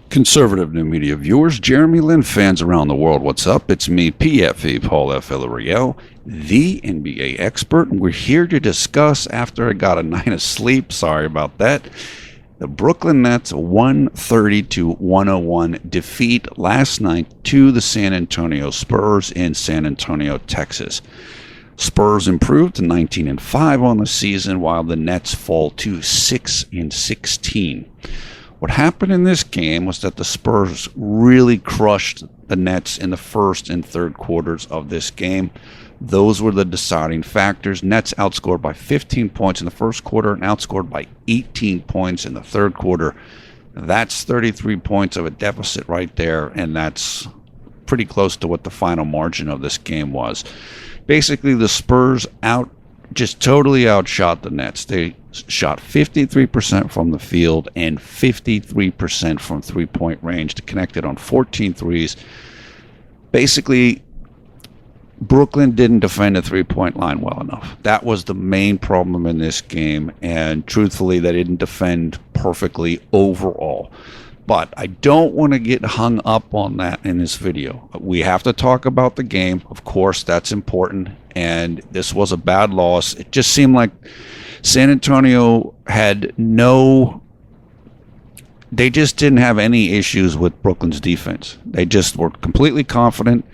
Conservative new media viewers, Jeremy Lin fans around the world, what's up? It's me, PFA, Paul F. Villarreal, the NBA expert, and we're here to discuss, after I got a night of sleep, sorry about that, the Brooklyn Nets 130-101 defeat last night to the San Antonio Spurs in San Antonio, Texas. Spurs improved to 19-5 on the season, while the Nets fall to 6-16. What happened in this game was that the Spurs really crushed the Nets in the first and third quarters of this game. Those were the deciding factors. Nets outscored by 15 points in the first quarter and outscored by 18 points in the third quarter. That's 33 points of a deficit right there, and that's pretty close to what the final margin of this game was. Basically, the Spurs just totally outshot the Nets. They shot 53% from the field and 53% from three-point range. They connected on 14 threes. Basically, Brooklyn didn't defend the three-point line well enough. That was the main problem in this game, and truthfully, they didn't defend perfectly overall. But I don't want to get hung up on that in this video. We have to talk about the game. Of course, that's important. And this was a bad loss. It just seemed like San Antonio they just didn't have any issues with Brooklyn's defense. They just were completely confident.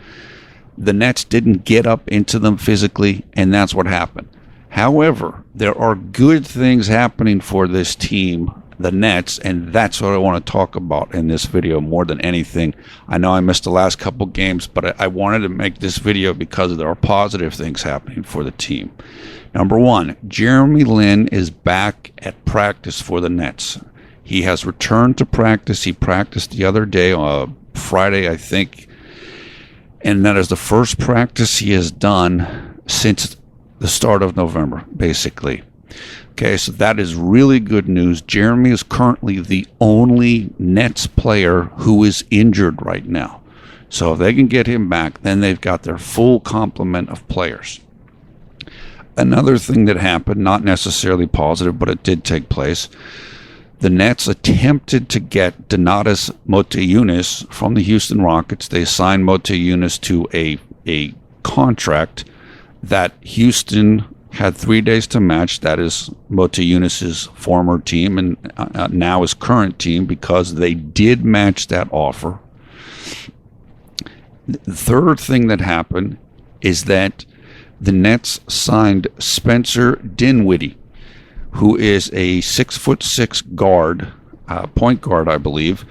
The Nets didn't get up into them physically, and that's what happened. However, there are good things happening for this team, the Nets, and that's what I want to talk about in this video more than anything. I know I missed the last couple games, but I wanted to make this video because there are positive things happening for the team. Number one, Jeremy Lin is back at practice for the Nets. He has returned to practice. He practiced the other day, Friday, I think, and that is the first practice he has done since the start of November, basically. Okay, so that is really good news. Jeremy is currently the only Nets player who is injured right now. So if they can get him back, then they've got their full complement of players. Another thing that happened, not necessarily positive, but it did take place. The Nets attempted to get Donatas Motiejunas from the Houston Rockets. They signed Motiejunas to a contract that Houston had 3 days to match. That is Motiejunas' former team and now his current team, because they did match that offer. The third thing that happened is that the Nets signed Spencer Dinwiddie, who is a 6'6" guard, point guard, I believe.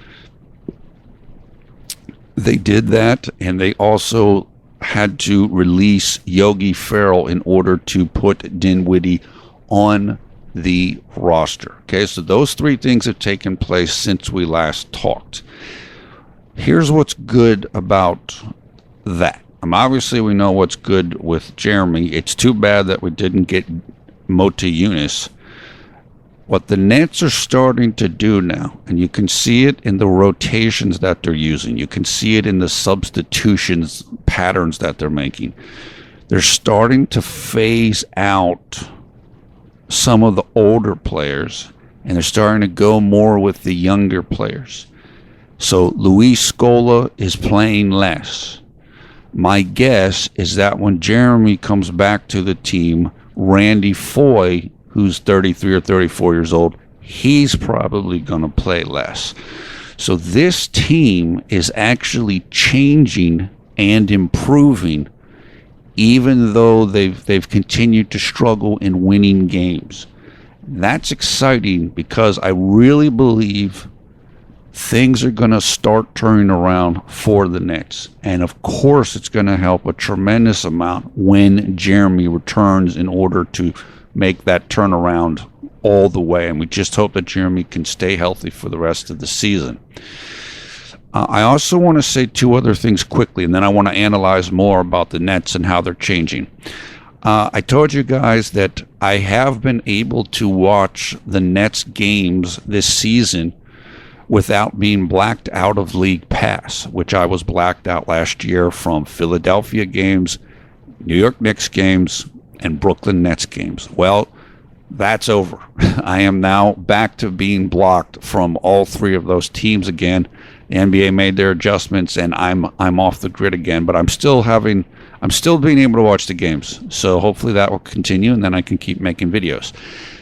They did that, and they also had to release Yogi Ferrell in order to put Dinwiddie on the roster. Okay, so those three things have taken place since we last talked. Here's what's good about that. Obviously, we know what's good with Jeremy. It's too bad that we didn't get Motiejunas. What the Nets are starting to do now, and you can see it in the rotations that they're using, you can see it in the substitutions patterns that they're making. They're starting to phase out some of the older players, and they're starting to go more with the younger players. So Luis Scola is playing less. My guess is that when Jeremy comes back to the team, Randy Foye, who's 33 or 34 years old, he's probably going to play less. So this team is actually changing and improving, even though they've continued to struggle in winning games. That's exciting, because I really believe things are going to start turning around for the Nets. And of course, it's going to help a tremendous amount when Jeremy returns in order to make that turnaround all the way. And we just hope that Jeremy can stay healthy for the rest of the season. I also want to say two other things quickly, and then I want to analyze more about the Nets and how they're changing. I told you guys that I have been able to watch the Nets games this season without being blacked out of League Pass, which I was blacked out last year from Philadelphia games, New York Knicks games, and Brooklyn Nets games. Well, that's over. I am now back to being blocked from all three of those teams again. The NBA made their adjustments, and I'm off the grid again. But I'm still being able to watch the games. So hopefully that will continue, and then I can keep making videos.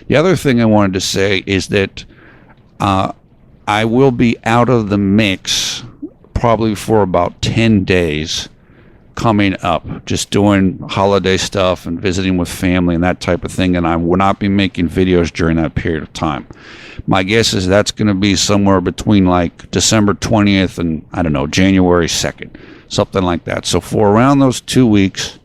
The other thing I wanted to say is that I will be out of the mix probably for about 10 days coming up, just doing holiday stuff and visiting with family and that type of thing, and I will not be making videos during that period of time. My guess is that's going to be somewhere between like December 20th and, I don't know, January 2nd, something like that. So for around those 2 weeks,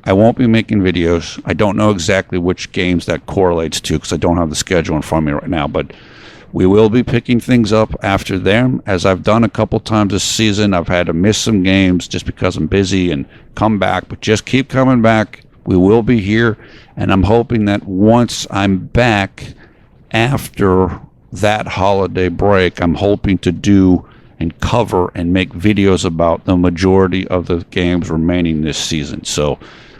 I won't be making videos. I don't know exactly which games that correlates to because I don't have the schedule in front of me right now, but we will be picking things up after them, as I've done a couple times this season. I've had to miss some games just because I'm busy and come back, but just keep coming back. We will be here, and I'm hoping that once I'm back after that holiday break, I'm hoping to do and cover and make videos about the majority of the games remaining this season. So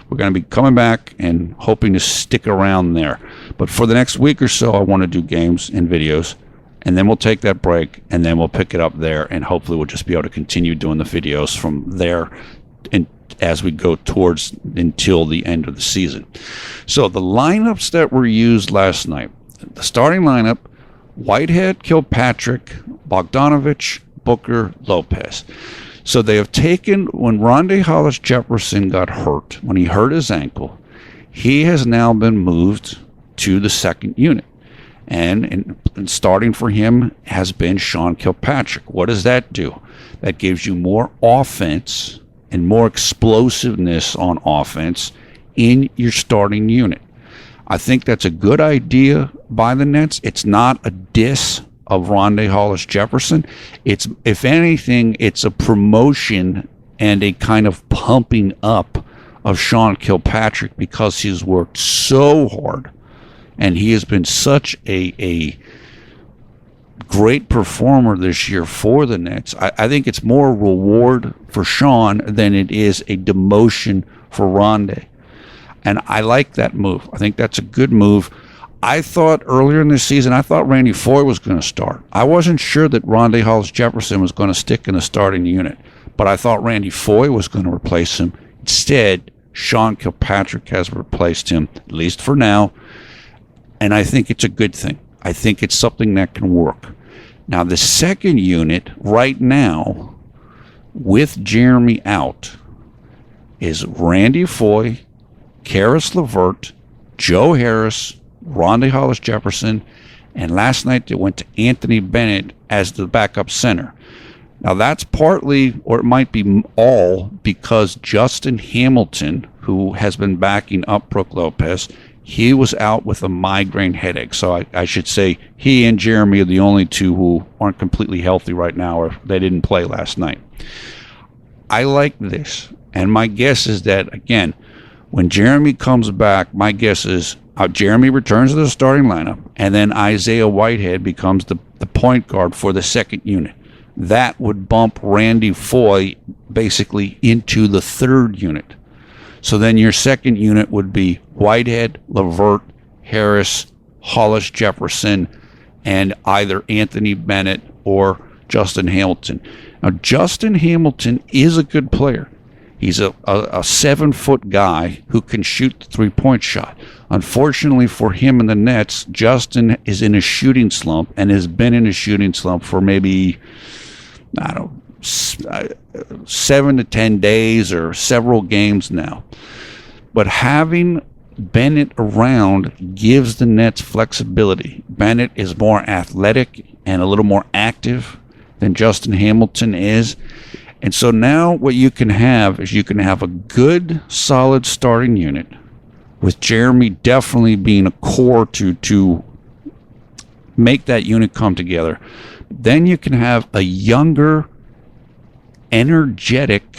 we're going to be coming back and hoping to stick around there. But for the next week or so, I want to do games and videos, and then we'll take that break, and then we'll pick it up there, and hopefully we'll just be able to continue doing the videos from there and as we go towards until the end of the season. So the lineups that were used last night, the starting lineup: Whitehead, Kilpatrick, Bogdanovich, Booker, Lopez. So they have taken, when Rondae Hollis-Jefferson got hurt, when he hurt his ankle, he has now been moved to the second unit. And starting for him has been Sean Kilpatrick. What does that do? That gives you more offense and more explosiveness on offense in your starting unit. I think that's a good idea by the Nets. It's not a diss of Rondae Hollis-Jefferson. It's, if anything, it's a promotion and a kind of pumping up of Sean Kilpatrick, because he's worked so hard and he has been such a great performer this year for the Nets. I think it's more reward for Sean than it is a demotion for Rondae. And I like that move. I think that's a good move. I thought earlier in the season, I thought Randy Foye was going to start. I wasn't sure that Rondae Hollis-Jefferson was going to stick in the starting unit, but I thought Randy Foye was going to replace him. Instead, Sean Kilpatrick has replaced him, at least for now, and I think it's a good thing. I think it's something that can work. Now, the second unit right now, with Jeremy out, is Randy Foye, Karis LeVert, Joe Harris, Rondae Hollis-Jefferson, and last night they went to Anthony Bennett as the backup center. Now that's partly, or it might be all, because Justin Hamilton, who has been backing up Brook Lopez, he was out with a migraine headache. So I should say he and Jeremy are the only two who aren't completely healthy right now, or they didn't play last night. I like this, and my guess is that, again, when Jeremy comes back, my guess is Jeremy returns to the starting lineup, and then Isaiah Whitehead becomes the point guard for the second unit. That would bump Randy Foye basically into the third unit. So then your second unit would be Whitehead, LeVert, Harris, Hollis-Jefferson, and either Anthony Bennett or Justin Hamilton. Now, Justin Hamilton is a good player. He's a 7-foot guy who can shoot the three-point shot. Unfortunately for him and the Nets, Justin is in a shooting slump and has been in a shooting slump for maybe, I don't know, 7 to 10 days or several games now. But having Bennett around gives the Nets flexibility. Bennett is more athletic and a little more active than Justin Hamilton is. And so now what you can have is you can have a good, solid starting unit with Jeremy definitely being a core to make that unit come together. Then you can have a younger, energetic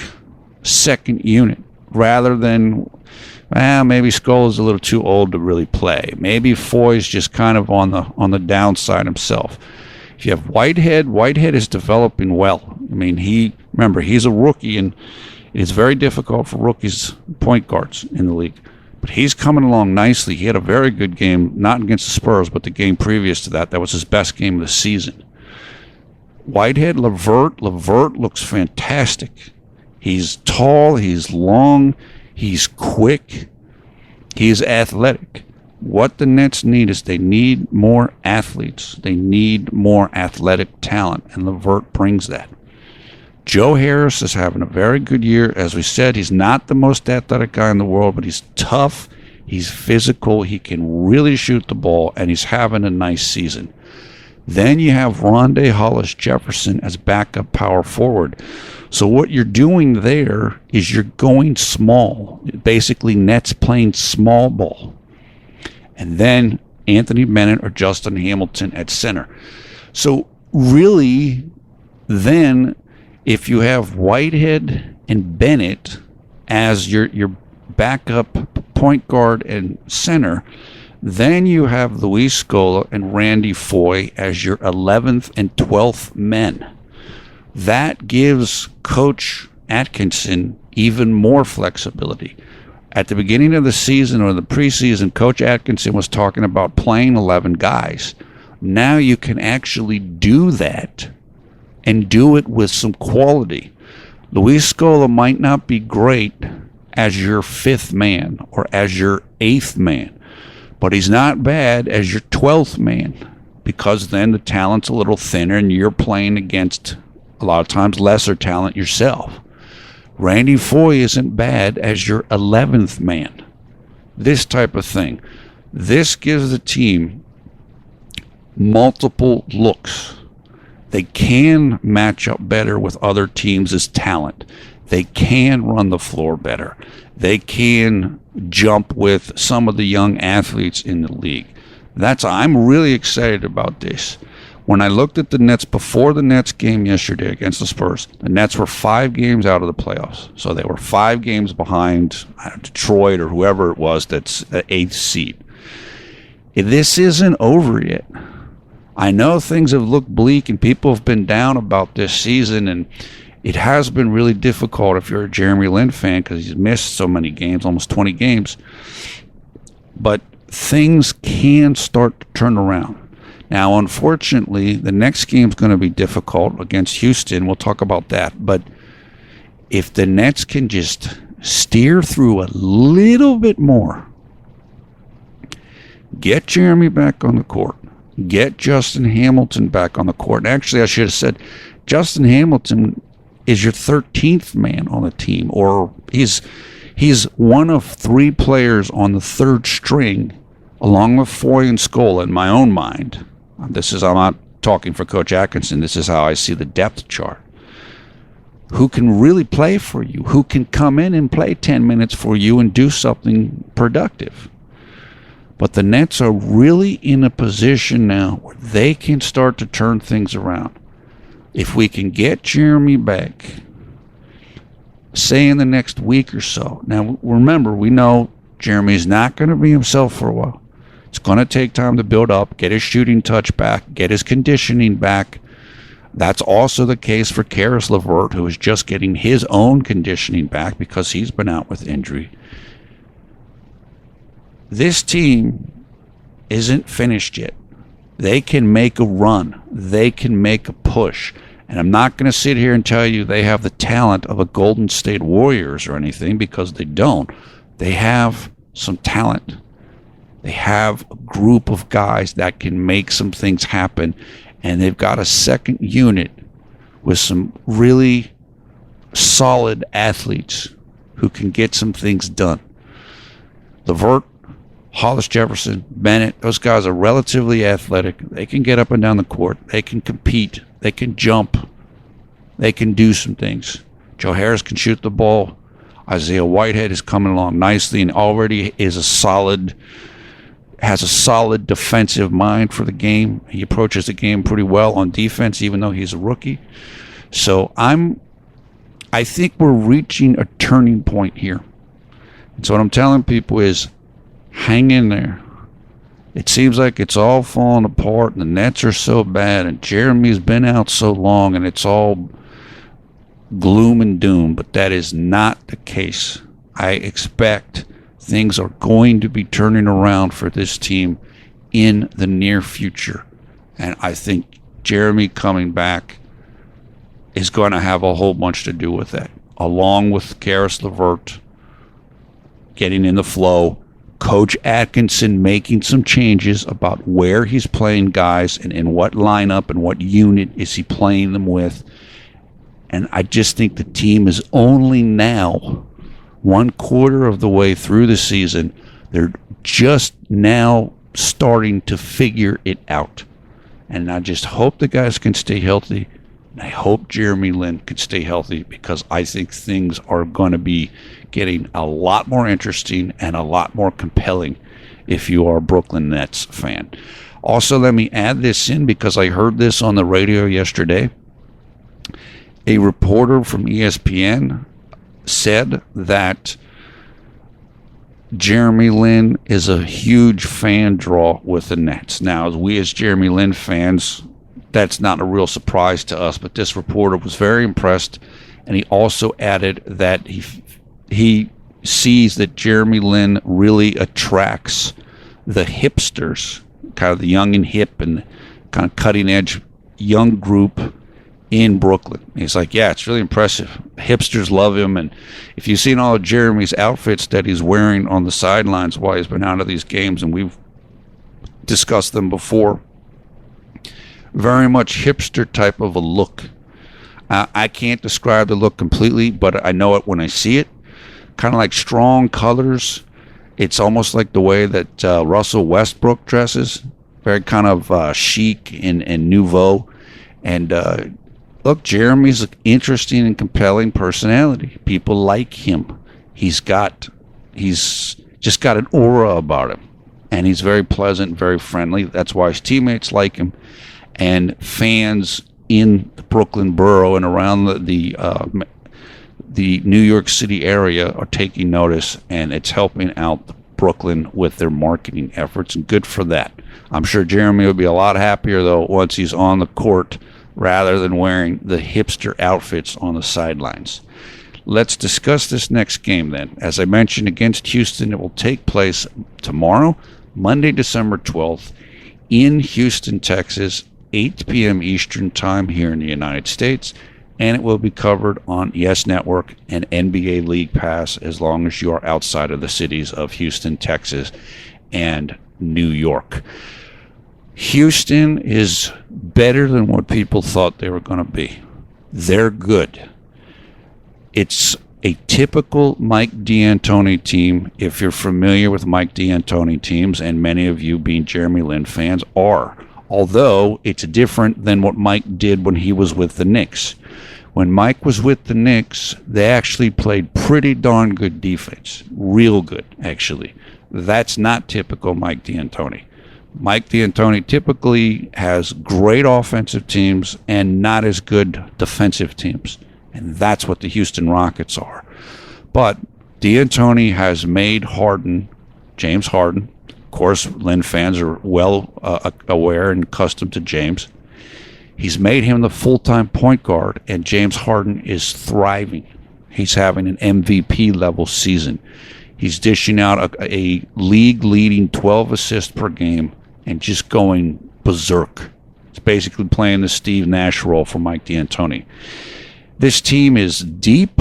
second unit rather than, maybe Skull is a little too old to really play. Maybe Foy's just kind of on the downside himself. If you have Whitehead is developing well. I mean, he's a rookie, and it's very difficult for rookies, point guards in the league. But he's coming along nicely. He had a very good game, not against the Spurs, but the game previous to that. That was his best game of the season. Whitehead, LeVert looks fantastic. He's tall, he's long, he's quick, he's athletic. What the Nets need is they need more athletes. They need more athletic talent, and LeVert brings that. Joe Harris is having a very good year. As we said, he's not the most athletic guy in the world, but he's tough, he's physical, he can really shoot the ball, and he's having a nice season. Then you have Rondé Hollis-Jefferson as backup power forward. So what you're doing there is you're going small. Basically, Nets playing small ball. And then Anthony Bennett or Justin Hamilton at center. So really, then if you have Whitehead and Bennett as your backup point guard and center, then you have Luis Scola and Randy Foye as your 11th and 12th men. That gives Coach Atkinson even more flexibility. At the beginning of the season or the preseason, Coach Atkinson was talking about playing 11 guys. Now you can actually do that and do it with some quality. Luis Scola might not be great as your 5th man or as your 8th man, but he's not bad as your 12th man, because then the talent's a little thinner and you're playing against a lot of times lesser talent yourself. Randy Foye isn't bad as your 11th man. This type of thing. This gives the team multiple looks. They can match up better with other teams' talent. They can run the floor better. They can jump with some of the young athletes in the league. I'm really excited about this. When I looked at the Nets before the Nets game yesterday against the Spurs, the Nets were 5 games out of the playoffs. So they were 5 games behind Detroit or whoever it was that's the 8th seed. This isn't over yet. I know things have looked bleak and people have been down about this season, and it has been really difficult if you're a Jeremy Lin fan because he's missed so many games, almost 20 games. But things can start to turn around. Now, unfortunately, the next game is going to be difficult against Houston. We'll talk about that. But if the Nets can just steer through a little bit more, get Jeremy back on the court, get Justin Hamilton back on the court. And actually, I should have said Justin Hamilton is your 13th man on the team, or he's one of 3 players on the 3rd string, along with Foye and Scola, in my own mind. I'm not talking for Coach Atkinson. This is how I see the depth chart. Who can really play for you? Who can come in and play 10 minutes for you and do something productive? But the Nets are really in a position now where they can start to turn things around. If we can get Jeremy back, say in the next week or so. Now, remember, we know Jeremy's not going to be himself for a while. It's going to take time to build up, get his shooting touch back, get his conditioning back. That's also the case for Caris LeVert, who is just getting his own conditioning back because he's been out with injury. This team isn't finished yet. They can make a run. They can make a push. And I'm not going to sit here and tell you they have the talent of a Golden State Warriors or anything, because they don't. They have some talent. They have a group of guys that can make some things happen, and they've got a second unit with some really solid athletes who can get some things done. LeVert, Hollis-Jefferson, Bennett, those guys are relatively athletic. They can get up and down the court. They can compete. They can jump. They can do some things. Joe Harris can shoot the ball. Isaiah Whitehead is coming along nicely and already has a solid defensive mind for the game. He approaches the game pretty well on defense, even though he's a rookie. So I think we're reaching a turning point here. And so what I'm telling people is, hang in there. It seems like it's all falling apart, and the Nets are so bad, and Jeremy's been out so long, and it's all gloom and doom. But that is not the case. I expect things are going to be turning around for this team in the near future. And I think Jeremy coming back is going to have a whole bunch to do with that, along with Karis LeVert getting in the flow, Coach Atkinson making some changes about where he's playing guys and in what lineup and what unit is he playing them with. And I just think the team is only now 1/4 of the way through the season. They're just now starting to figure it out. And I just hope the guys can stay healthy. And I hope Jeremy Lin can stay healthy, because I think things are going to be getting a lot more interesting and a lot more compelling if you are a Brooklyn Nets fan. Also, let me add this in because I heard this on the radio yesterday. A reporter from ESPN said that Jeremy Lin is a huge fan draw with the Nets. Now, we as Jeremy Lin fans, that's not a real surprise to us, but this reporter was very impressed, and he also added that he sees that Jeremy Lin really attracts the hipsters, kind of the young and hip and kind of cutting edge young group in Brooklyn. He's like, yeah, it's really impressive. Hipsters love him, and if you've seen all of Jeremy's outfits that he's wearing on the sidelines while he's been out of these games, and we've discussed them before, very much hipster type of a look. I can't describe the look completely, but I know it when I see it. Kind of like strong colors. It's almost like the way that Russell Westbrook dresses. Very kind of chic and nouveau. And look, Jeremy's an interesting and compelling personality. People like him. He's just got an aura about him. And he's very pleasant, very friendly. That's why his teammates like him. And fans in the Brooklyn borough and around the New York City area are taking notice, and it's helping out Brooklyn with their marketing efforts, and good for that. I'm sure Jeremy will be a lot happier, though, once he's on the court rather than wearing the hipster outfits on the sidelines. Let's discuss this next game then. As I mentioned, against Houston, it will take place tomorrow, Monday, December 12th, in Houston, Texas, 8 p.m. Eastern Time here in the United States, and it will be covered on YES Network and NBA League Pass as long as you are outside of the cities of Houston, Texas, and New York. Houston is better than what people thought they were going to be. They're good. It's a typical Mike D'Antoni team, if you're familiar with Mike D'Antoni teams, and many of you being Jeremy Lin fans are. Although it's different than what Mike did when he was with the Knicks. When Mike was with the Knicks, they actually played pretty darn good defense. Real good, actually. That's not typical Mike D'Antoni. Mike D'Antoni typically has great offensive teams and not as good defensive teams. And that's what the Houston Rockets are. But D'Antoni has made James Harden. Of course, Lin fans are well aware and accustomed to James. He's made him the full-time point guard, and James Harden is thriving. He's having an MVP level season. He's dishing out a league-leading 12 assists per game and just going berserk. It's basically playing the Steve Nash role for Mike D'Antoni. This team is deep.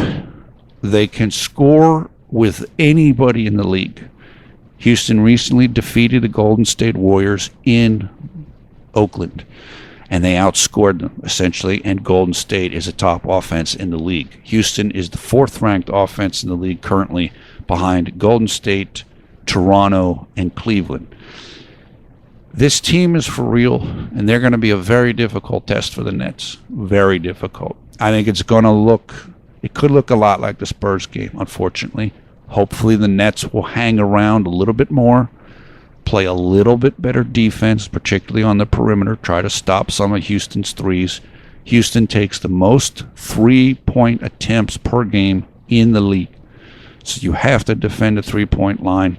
They can score with anybody in the league. Houston recently defeated the Golden State Warriors in Oakland, and they outscored them, essentially, and Golden State is a top offense in the league. Houston is the 4th-ranked offense in the league currently, behind Golden State, Toronto, and Cleveland. This team is for real, and they're going to be a very difficult test for the Nets. Very difficult. I think it could look a lot like the Spurs game, unfortunately. Hopefully the Nets will hang around a little bit more, play a little bit better defense, particularly on the perimeter, try to stop some of Houston's threes. Houston takes the most 3-point attempts per game in the league. So you have to defend the 3-point line,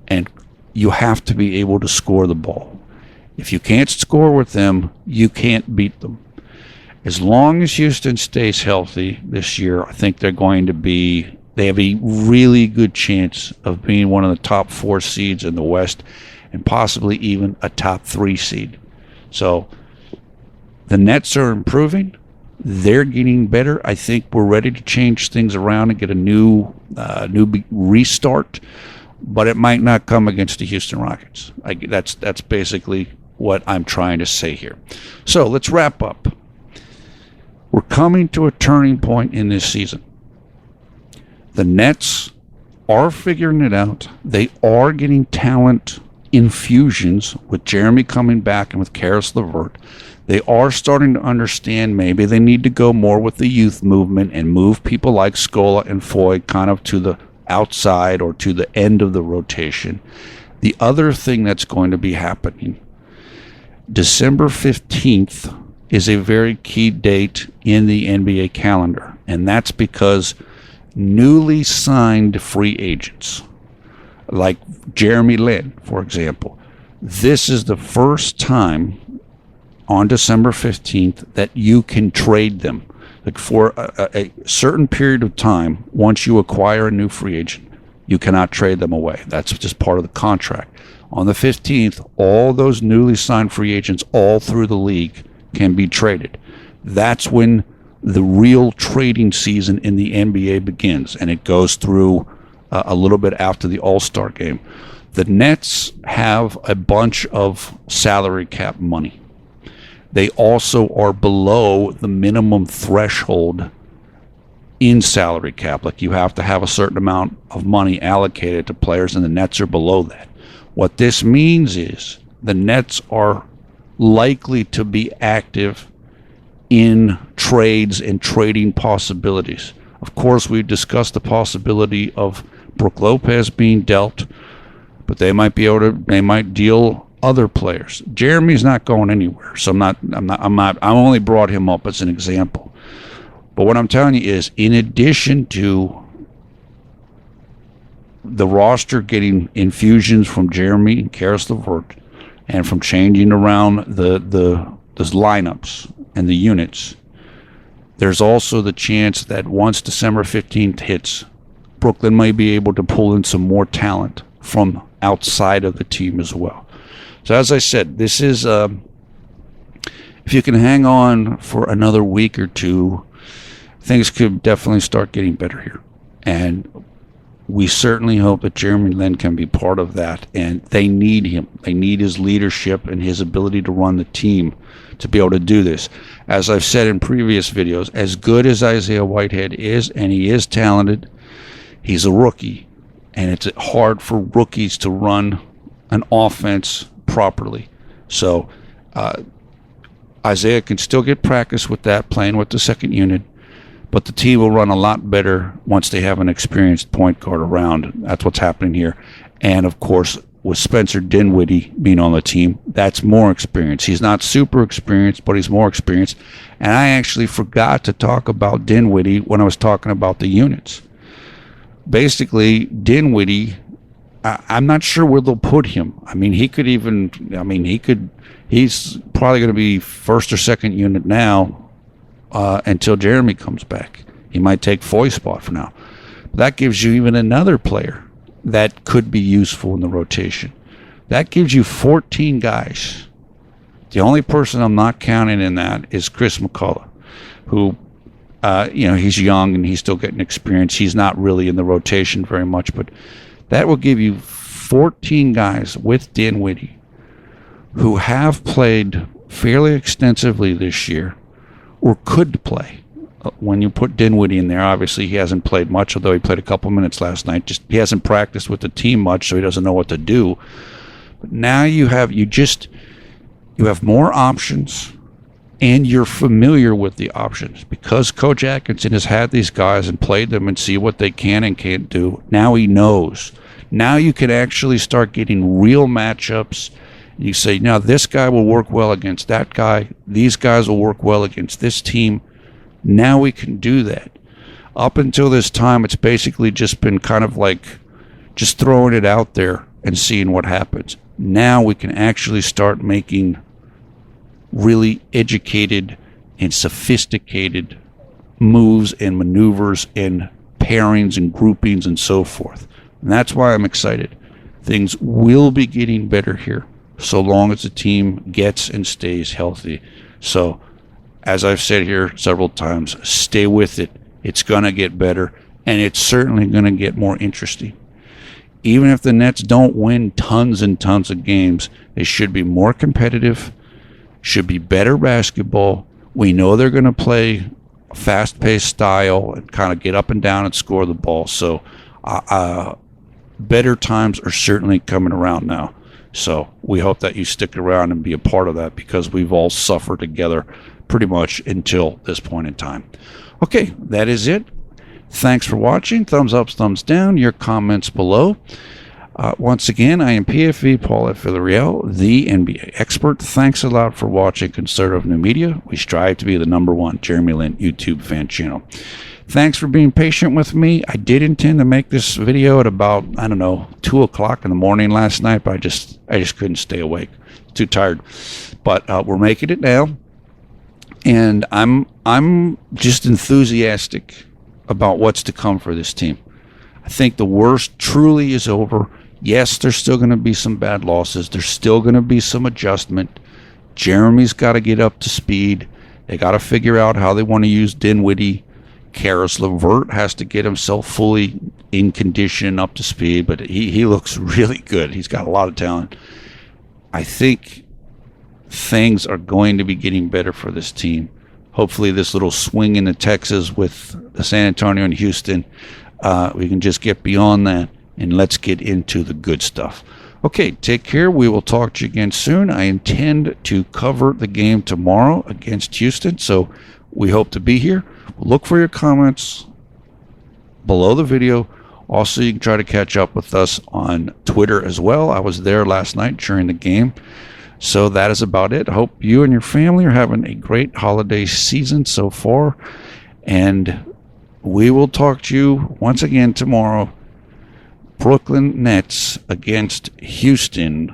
and you have to be able to score the ball. If you can't score with them, you can't beat them. As long as Houston stays healthy this year, I think they're going to be They have a really good chance of being one of the top 4 seeds in the West and possibly even a top 3 seed. So the Nets are improving. They're getting better. I think we're ready to change things around and get a new restart, but it might not come against the Houston Rockets. That's basically what I'm trying to say here. So let's wrap up. We're coming to a turning point in this season. The Nets are figuring it out. They are getting talent infusions with Jeremy coming back and with Karis LeVert. They are starting to understand maybe they need to go more with the youth movement and move people like Scola and Foy kind of to the outside or to the end of the rotation. The other thing that's going to be happening, December 15th is a very key date in the NBA calendar, and that's because newly signed free agents, like Jeremy Lin, for example, this is the first time on December 15th that you can trade them. Like for a certain period of time, once you acquire a new free agent, you cannot trade them away. That's just part of the contract. On the 15th, all those newly signed free agents all through the league can be traded. That's when the real trading season in the NBA begins, and it goes through a little bit after the All-Star game. The Nets have a bunch of salary cap money. They also are below the minimum threshold in salary cap. Like you have to have a certain amount of money allocated to players, and the Nets are below that. What this means is the Nets are likely to be active in trades and trading possibilities. Of course, we've discussed the possibility of Brook Lopez being dealt, but they might deal other players. Jeremy's not going anywhere, so I only brought him up as an example. But what I'm telling you is, in addition to the roster getting infusions from Jeremy and Karis LeVert, and from changing around the lineups and the units, there's also the chance that once December 15th hits, Brooklyn may be able to pull in some more talent from outside of the team as well. So as I said, this is, if you can hang on for another week or two, things could definitely start getting better here. And we certainly hope that Jeremy Lin can be part of that, and they need him. They need his leadership and his ability to run the team to be able to do this. As I've said in previous videos, as good as Isaiah Whitehead is, and he is talented, he's a rookie, and it's hard for rookies to run an offense properly. So Isaiah can still get practice with that, playing with the second unit, but the team will run a lot better once they have an experienced point guard around. That's what's happening here. And of course, with Spencer Dinwiddie being on the team, that's more experience. He's not super experienced, but he's more experienced. And I actually forgot to talk about Dinwiddie when I was talking about the units. Basically, Dinwiddie, I'm not sure where they'll put him. He's probably going to be first or second unit now until Jeremy comes back. He might take Foy's spot for now. But that gives you even another player that could be useful in the rotation. That gives you 14 guys. The only person I'm not counting in that is Chris McCullough, who, he's young and he's still getting experience. He's not really in the rotation very much, but that will give you 14 guys with Dinwiddie who have played fairly extensively this year or could play. When you put Dinwiddie in there, obviously he hasn't played much, although he played a couple minutes last night. Just he hasn't practiced with the team much, so he doesn't know what to do. But now you have more options, and you're familiar with the options because Coach Atkinson has had these guys and played them and see what they can and can't do. Now he knows. Now you can actually start getting real matchups. You say, now this guy will work well against that guy. These guys will work well against this team. Now we can do that. Up until this time, it's basically just been kind of like just throwing it out there and seeing what happens. Now we can actually start making really educated and sophisticated moves and maneuvers and pairings and groupings and so forth. And that's why I'm excited. Things will be getting better here so long as the team gets and stays healthy. So, as I've said here several times, stay with it. It's going to get better, and it's certainly going to get more interesting. Even if the Nets don't win tons and tons of games, they should be more competitive, should be better basketball. We know they're going to play a fast-paced style and kind of get up and down and score the ball. So, better times are certainly coming around now. So we hope that you stick around and be a part of that, because we've all suffered together pretty much until this point in time. Okay, that is it. Thanks for watching. Thumbs up, thumbs down, your comments below. Once again, I am PFV Paul F. Villarreal, the NBA expert. Thanks a lot for watching Conservative New Media. We strive to be the #1 Jeremy Lin YouTube fan channel. Thanks for being patient with me. I did intend to make this video at about, 2 o'clock in the morning last night, but I just couldn't stay awake. Too tired. But we're making it now. And I'm just enthusiastic about what's to come for this team. I think the worst truly is over. Yes, there's still going to be some bad losses. There's still going to be some adjustment. Jeremy's got to get up to speed. They got to figure out how they want to use Dinwiddie. Caris LeVert has to get himself fully in condition, up to speed, but he looks really good. He's got a lot of talent. I think things are going to be getting better for this team. Hopefully this little swing into Texas with the San Antonio and Houston, we can just get beyond that, and let's get into the good stuff. Okay, take care. We will talk to you again soon. I intend to cover the game tomorrow against Houston, so we hope to be here. Look for your comments below the video. Also, you can try to catch up with us on Twitter as well. I was there last night during the game. So that is about it. I hope you and your family are having a great holiday season so far. And we will talk to you once again tomorrow. Brooklyn Nets against Houston.